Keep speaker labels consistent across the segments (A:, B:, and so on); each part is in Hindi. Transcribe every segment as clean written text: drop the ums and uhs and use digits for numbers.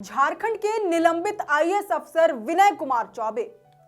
A: झारखंड के निलंबित आईएएस अफसर विनय कुमार चौबे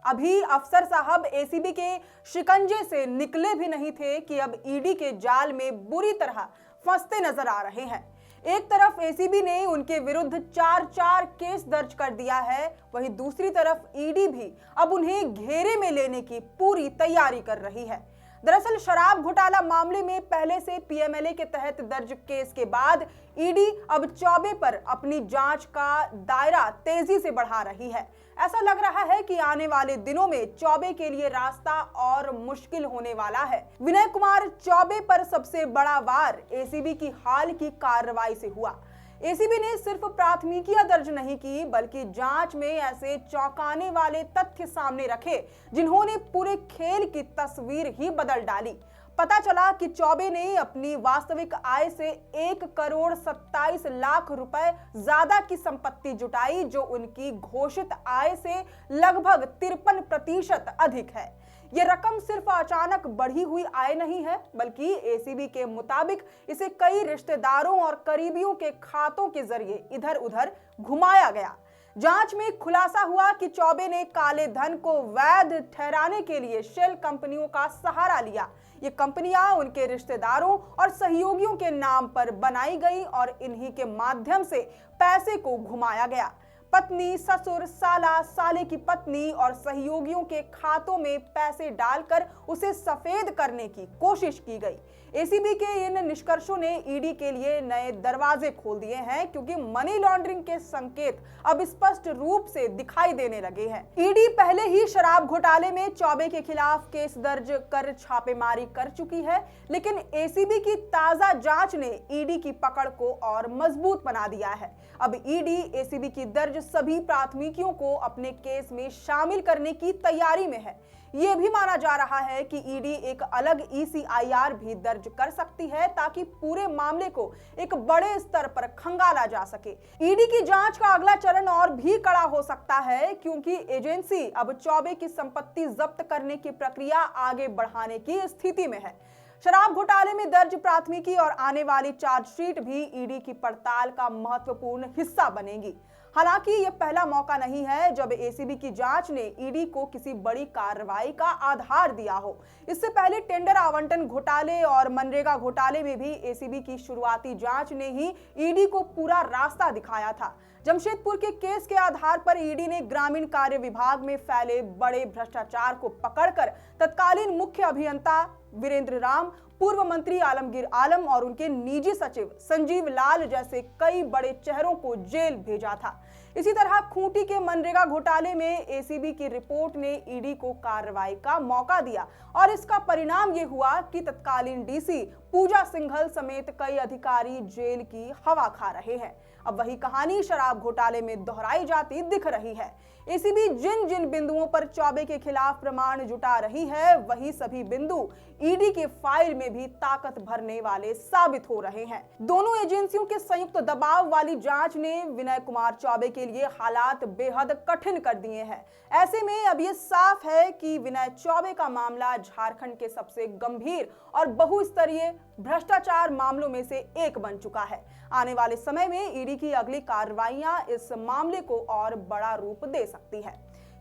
A: अभी अफसर साहब एसीबी के शिकंजे से निकले भी नहीं थे कि अब ईडी के जाल में बुरी तरह फंसते नजर आ रहे हैं। एक तरफ एसीबी ने उनके विरुद्ध चार केस दर्ज कर दिया है, वहीं दूसरी तरफ ईडी भी अब उन्हें घेरे में लेने की पूरी तैयारी कर रही है। दरअसल शराब घोटाला मामले में पहले से पीएमएलए के तहत दर्ज केस के बाद ईडी अब चौबे पर अपनी जांच का दायरा तेजी से बढ़ा रही है। ऐसा लग रहा है कि आने वाले दिनों में चौबे के लिए रास्ता और मुश्किल होने वाला है। विनय कुमार चौबे पर सबसे बड़ा वार एसीबी की हाल की कार्रवाई से हुआ। एसीबी ने सिर्फ प्राथमिकियां दर्ज नहीं की, बल्कि जांच में ऐसे चौंकाने वाले तथ्य सामने रखे जिन्होंने पूरे खेल की तस्वीर ही बदल डाली। पता चला कि चौबे ने अपनी वास्तविक आय से 1,27,00,000 रुपए ज्यादा की संपत्ति जुटाई, जो उनकी घोषित आय से लगभग 53% अधिक है। ये रकम सिर्फ अचानक बढ़ी हुई आय नहीं है, बल्कि एसीबी के मुताबिक इसे कई रिश्तेदारों और करीबियों के खातों के जरिए इधर उधर घुमाया गया। जांच में खुलासा हुआ कि चौबे ने काले धन को वैध ठहराने के लिए शेल कंपनियों का सहारा लिया। ये कंपनियां उनके रिश्तेदारों और सहयोगियों के नाम पर बनाई गई और इन्हीं के माध्यम से पैसे को घुमाया गया। पत्नी, ससुर, साला, साले की पत्नी और सहयोगियों के खातों में पैसे डालकर उसे सफेद करने की कोशिश की गई। एसीबी के इन निष्कर्षों ने ईडी के लिए नए दरवाजे खोल दिए हैं, क्योंकि मनी लॉन्ड्रिंग के संकेत अब स्पष्ट रूप से दिखाई देने लगे हैं। ईडी पहले ही शराब घोटाले में चौबे के खिलाफ केस दर्ज कर छापेमारी कर चुकी है, लेकिन एसीबी की ताजा जांच ने ईडी की पकड़ को और मजबूत बना दिया है। अब ईडी एसीबी की दर्ज सभी प्राथमिकियों को अपने केस में शामिल करने की तैयारी में है। यह भी माना जा रहा है कि ईडी एक अलग ईसीआईआर भी दर्ज कर सकती है, ताकि पूरे मामले को एक बड़े स्तर पर खंगाला जा सके। ईडी की जांच का अगला चरण और भी कड़ा हो सकता है, क्योंकि एजेंसी अब चौबे की संपत्ति जब्त करने की प्रक्रिया आगे बढ़ाने की स्थिति में है। शराब घोटाले में दर्ज प्राथमिकी और आने वाली चार्जशीट भी ईडी की पड़ताल का महत्वपूर्ण हिस्सा बनेगी। हालांकि यह पहला मौका नहीं है जब एसीबी की जांच ने ईडी को किसी बड़ी कार्रवाई का आधार दिया हो। इससे पहले टेंडर आवंटन घोटाले और मनरेगा घोटाले में भी एसीबी की शुरुआती जांच ने ही ईडी को पूरा रास्ता दिखाया था। जमशेदपुर के केस के आधार पर ईडी ने ग्रामीण कार्य विभाग में फैले बड़े भ्रष्टाचार को पकड़कर तत्कालीन मुख्य अभियंता वीरेंद्र राम, पूर्व मंत्री आलमगीर आलम और उनके निजी सचिव संजीव लाल जैसे कई बड़े चेहरों को जेल भेजा था। इसी तरह खूंटी के मनरेगा घोटाले में एसीबी की रिपोर्ट ने ईडी को कार्रवाई का मौका दिया और इसका परिणाम ये हुआ कि तत्कालीन डीसी पूजा सिंघल समेत कई अधिकारी जेल की हवा खा रहे हैं। अब वही कहानी शराब घोटाले में दोहराई जाती दिख रही है। एसीबी जिन जिन बिंदुओं पर चौबे के खिलाफ प्रमाण जुटा रही है, वही सभी बिंदु ईडी के फाइल में भी ताकत भरने वाले साबित हो रहे हैं। दोनों एजेंसियों के संयुक्त दबाव वाली जांच ने विनय कुमार चौबे के लिए हालात बेहद कठिन कर दिए हैं। ऐसे में अब ये साफ है कि विनय चौबे का मामला झारखंड के सबसे गंभीर और बहुस्तरीय भ्रष्टाचार मामलों में से एक बन चुका है। आने वाले समय में ईडी की अगली कार्रवाइयां इस मामले को और बड़ा रूप दे सकती है।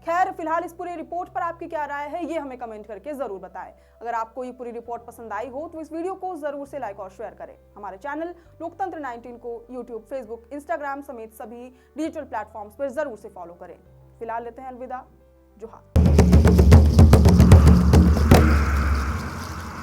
A: खैर, फिलहाल इस पूरी रिपोर्ट पर आपकी क्या राय है, ये हमें कमेंट करके जरूर बताएं। अगर आपको ये पूरी रिपोर्ट पसंद आई हो तो इस वीडियो को जरूर से लाइक और शेयर करें। हमारे चैनल लोकतंत्र 19 को यूट्यूब, फेसबुक, इंस्टाग्राम समेत सभी डिजिटल प्लेटफॉर्म्स पर जरूर से फॉलो करें। फिलहाल लेते हैं अलविदा। जोहार।